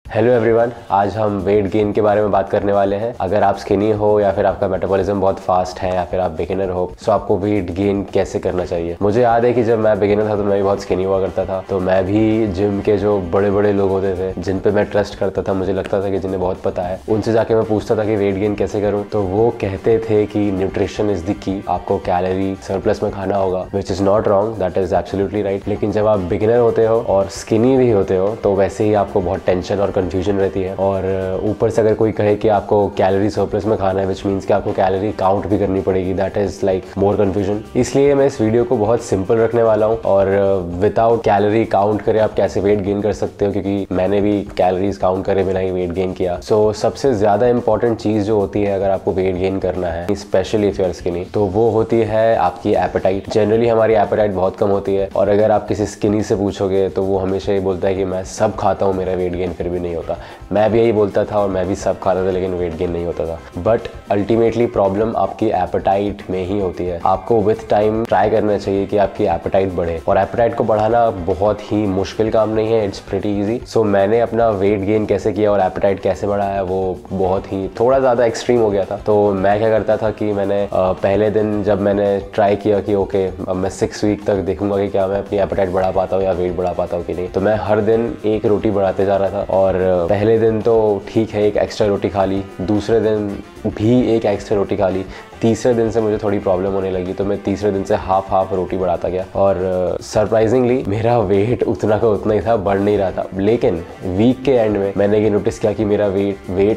Hello everyone, आज हम weight gain के बारे में बात करने वाले हैं। अगर आप स्किनी हो या फिर आपका मेटाबॉलिज्म बहुत फास्ट है या फिर आप बिगिनर हो, तो आपको वेट गेन कैसे करना चाहिए। मुझे याद है कि जब मैं बिगिनर था तो मैं भी बहुत स्किनी हुआ करता था। तो मैं भी जिम के जो बड़े बड़े लोग होते थे जिन पे मैं ट्रस्ट करता था, मुझे लगता था कि जिन्हें बहुत पता है, उनसे जाके मैं पूछता था कि वेट गेन कैसे करूँ। तो वो कहते थे कि न्यूट्रिशन इज द की, आपको कैलोरी सरप्लस में खाना होगा, which is not wrong, that is absolutely right. लेकिन जब आप बिगिनर होते हो और स्किनी भी होते हो तो वैसे ही आपको बहुत टेंशन और कंफ्यूजन रहती है। और ऊपर से अगर कोई कहे कि आपको कैलोरी सरप्लस में खाना है, विच मीन्स कि आपको कैलोरी काउंट भी करनी पड़ेगी, that is like more confusion. इसलिए मैं इस वीडियो को बहुत सिंपल रखने वाला हूँ और विदाउट कैलोरी काउंट करे आप कैसे वेट गेन कर सकते हो, क्योंकि मैंने भी कैलोरीज काउंट करे बिना ही वेट गेन किया। सो सबसे ज्यादा इंपॉर्टेंट चीज जो होती है अगर आपको वेट गेन करना है, specially if you are skinny, तो वो होती है आपकी एपेटाइट। जनरली हमारी एपेटाइट बहुत कम होती है और अगर आप किसी स्किनी से पूछोगे तो वो हमेशा ही बोलता है कि मैं सब खाता हूँ, मेरा वेट गेन फिर भी नहीं होता। मैं भी यही बोलता था और मैं भी सब खाता था, लेकिन वेट गेन नहीं होता था। बट अल्टीमेटली प्रॉब्लम आपकी एपेटाइट में ही होती है। आपको विथ टाइम ट्राई करना चाहिए कि आपकी एपेटाइट बढ़े, और एपेटाइट को बढ़ाना बहुत ही मुश्किल काम नहीं है, इट्स प्रीटी इजी। सो मैंने अपना वेट गेन कैसे किया और एपेटाइट कैसे बढ़ाया, वो बहुत ही थोड़ा ज़्यादा एक्सट्रीम हो गया था। तो मैं क्या करता था कि मैंने पहले दिन जब मैंने ट्राई किया कि ओके अब मैं 6 वीक तक देखूंगा कि क्या मैं अपनी एपेटाइट बढ़ा पाता हूँ या वेट बढ़ा पाता हूँ कि नहीं, तो मैं हर दिन एक रोटी बढ़ाते जा रहा था। और पहले दिन तो ठीक है, एक एक्स्ट्रा रोटी खा ली, दूसरे दिन भी एक एक्स्ट्रा रोटी खा ली, तीसरे दिन से मुझे थोड़ी प्रॉब्लम होने लगी तो मैं तीसरे दिन से हाफ रोटी बढ़ाता गया। और सरप्राइजिंगली मेरा वेट उतना का उतना ही था, बढ़ नहीं रहा था। लेकिन वीक के एंड में मैंने ये नोटिस किया कि मेरा वेट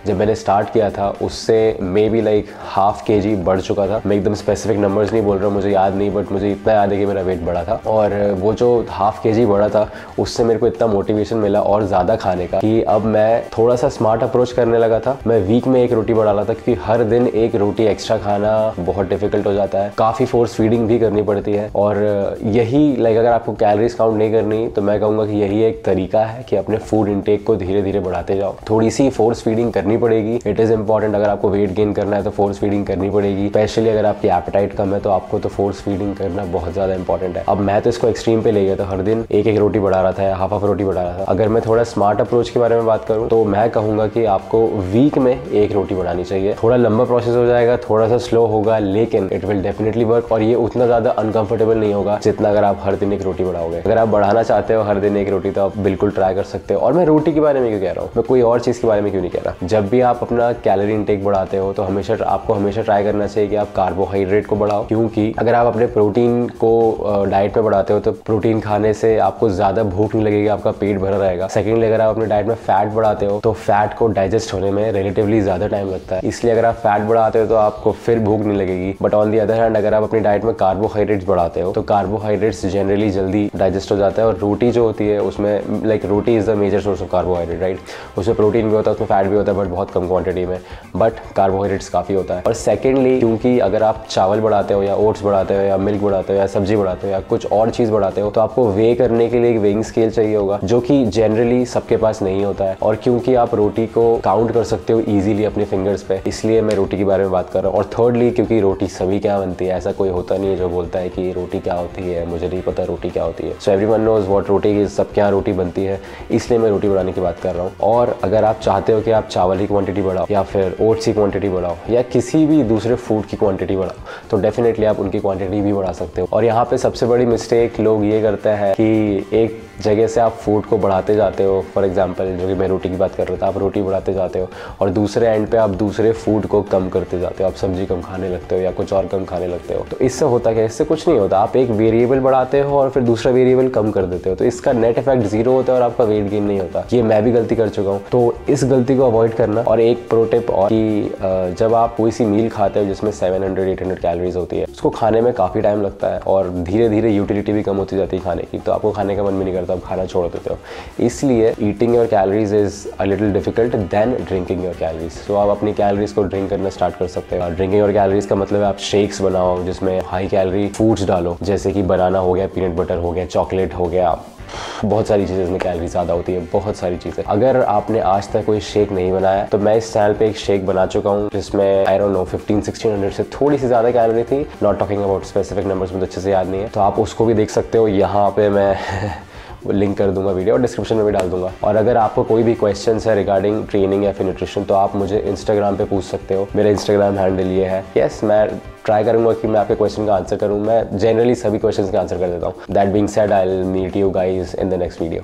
जब मैंने स्टार्ट किया था उससे मे बी लाइक ½ kg बढ़ चुका था। मैं एकदम स्पेसिफिक नंबर्स नहीं बोल रहा हूँ, मुझे याद नहीं, बट मुझे इतना याद है कि मेरा वेट बढ़ा था। और वो जो ½ kg बढ़ा था उससे मेरे को इतना मोटिवेशन मिला और ज़्यादा खाने का कि अब मैं थोड़ा सा स्मार्ट अप्रोच करने लगा था। मैं वीक में एक रोटी बढ़ा रहा था, क्योंकि हर दिन एक रोटी एक्स्ट्रा खाना बहुत डिफिकल्ट हो जाता है, काफ़ी फोर्स फीडिंग भी करनी पड़ती है। और यही लाइक अगर आपको कैलोरीज काउंट नहीं करनी तो मैं कहूँगा कि यही एक तरीका है कि अपने फूड इंटेक को धीरे धीरे बढ़ाते जाओ। थोड़ी सी फोर्स फीडिंग करनी पड़ेगी, इट इज़ इंपॉर्टेंट। अगर आपको वेट गेन करना है तो फोर्स फीडिंग करनी पड़ेगी, स्पेशली अगर आपकी एपेटाइट कम है तो आपको तो फोर्स फीडिंग करना बहुत ज़्यादा इंपॉर्टेंट है। अब मैं तो इसको एक्सट्रीम पे ले गया था, हर दिन एक रोटी बढ़ा रहा था या हाफ रोटी बढ़ा रहा था। अगर मैं थोड़ा स्मार्ट अप्रोच के बारे में बात करूँ तो मैं कहूँगा कि आपको वीक में एक रोटी बढ़ानी चाहिए। थोड़ा लंबा प्रोसेस हो जाएगा, थोड़ा सा स्लो होगा, लेकिन इट विल डेफिनेटली वर्क। और ये उतना ज़्यादा अनकंफर्टेबल नहीं होगा जितना अगर आप हर दिन एक रोटी बढ़ाओगे। अगर आप बढ़ाना चाहते हो हर दिन एक रोटी तो आप बिल्कुल ट्राई कर सकते हो। और मैं रोटी के बारे में क्यों कह रहा हूँ, मैं कोई और चीज़ के बारे में क्यों नहीं कह रहा। जब भी आप अपना कैलोरी इंटेक बढ़ाते हो तो आपको हमेशा ट्राई करना चाहिए कि आप कार्बोहाइड्रेट को बढ़ाओ, क्योंकि अगर आप अपने प्रोटीन को डाइट में बढ़ाते हो तो प्रोटीन खाने से आपको ज़्यादा भूख नहीं लगेगी, आपका पेट भरा रहेगा। सेकेंडली अगर आप अपने डाइट में फैट बढ़ाते हो तो फैट को डाइजेस्ट होने में रिलेटिवली ज़्यादा टाइम लगता है, इसलिए अगर आप फैट बढ़ाते हो तो आपको फिर भूख नहीं लगेगी। But on the other hand अगर आप अपनी डाइट में कार्बोहाइड्रेट्स बढ़ाते हो तो कार्बोहाइड्रेट्स जनरली जल्दी डाइजेस्ट हो जाता है। और रोटी जो होती है उसमें like roti is the major source of carbohydrate, right. उसमें प्रोटीन भी होता है, उसमें फैट भी होता है, बट बहुत कम क्वांटिटी में, बट कार्बोहाइड्रेट्स काफ़ी होता है। और सेकेंडली क्योंकि अगर आप चावल बढ़ाते हो या ओट्स बढ़ाते हो या मिल्क बढ़ाते हो या सब्जी बढ़ाते हो या कुछ और चीज़ बढ़ाते हो तो आपको वे करने के लिए एक वेइंग स्केल चाहिए होगा, जो कि जनरली सबके पास नहीं होता है। और क्योंकि आप रोटी को काउंट कर सकते हो ईजिली अपने फिंगर्स पे, इसलिए मैं रोटी के बारे में बात कर रहा हूँ। और थर्डली क्योंकि रोटी सभी क्या बनती है, ऐसा कोई होता नहीं है जो बोलता है कि रोटी क्या होती है, मुझे नहीं पता रोटी क्या होती है। So everyone knows what roti is, सब क्या रोटी बनती है, इसलिए मैं रोटी बढ़ाने की बात कर रहा हूँ। और अगर आप चाहते हो कि आप चावल की क्वांटिटी बढ़ाओ या फिर ओट्स की क्वांटिटी बढ़ाओ या किसी भी दूसरे फूड की क्वांटिटी बढ़ाओ, तो डेफिनेटली आप उनकी क्वांटिटी भी बढ़ा सकते हो। और यहाँ पे सबसे बड़ी मिस्टेक लोग ये करते हैं कि एक जगह से आप फूड को बढ़ाते जाते हो, फॉर एग्जांपल जो कि मैं रोटी की बात कर रहा था, आप रोटी बढ़ाते जाते हो और दूसरे एंड पे आप दूसरे फूड को कम करते जाते हो, आप सब्जी कम खाने लगते हो या कुछ और कम खाने लगते हो। तो इससे होता क्या, इससे कुछ नहीं होता। आप एक वेरिएबल बढ़ाते हो और फिर दूसरा वेरिएबल कम कर देते हो, तो इसका नेट इफेक्ट 0 होता है और आपका वेट गेन नहीं होता। ये मैं भी गलती कर चुका हूँ, तो इस गलती को अवॉइड करना। और एक प्रो टिप और कि जब आप कोई सी मील खाते हो जिसमें 700-800 कैलोरीज होती है, उसको खाने में काफ़ी टाइम लगता है और धीरे धीरे यूटिलिटी भी कम होती जाती है खाने की, तो आपको खाने का मन भी नहीं करता, आप खाना छोड़ देते हो। इसलिए eating your calories is a little difficult than drinking your calories. So आप अपनी कैलोरीज को ड्रिंक करना स्टार्ट कर सकते हो। ड्रिंकिंग योर कैलोरीज का मतलब आप शेक्स बनाओ जिसमें हाई कैलोरी फूड्स डालो, जैसे कि बनाना हो गया, पीनट बटर हो गया, चॉकलेट हो गया, बहुत सारी चीज़ें इसमें कैलोरी ज़्यादा होती है, बहुत सारी चीज़ें। अगर आपने आज तक कोई शेक नहीं बनाया तो मैं इस चैनल पे एक शेक बना चुका हूँ जिसमें आई डोंट नो 1500-1600 से थोड़ी सी ज़्यादा कैलोरी थी। Not talking about specific numbers, मुझे अच्छे से याद नहीं है, तो आप उसको भी देख सकते हो। यहाँ पे मैं लिंक कर दूंगा वीडियो और डिस्क्रिप्शन में भी डाल दूंगा। और अगर आपको कोई भी क्वेश्चन है रिगार्डिंग ट्रेनिंग या फिर न्यूट्रिशन तो आप मुझे इंस्टाग्राम पे पूछ सकते हो। मेरा इंस्टाग्राम हैंडल ये है। यस, मैं ट्राई करूंगा कि मैं आपके क्वेश्चन का आंसर करूं। मैं जनरली सभी क्वेश्चंस का आंसर कर देता हूं। That being said, I will meet you guys in the next video.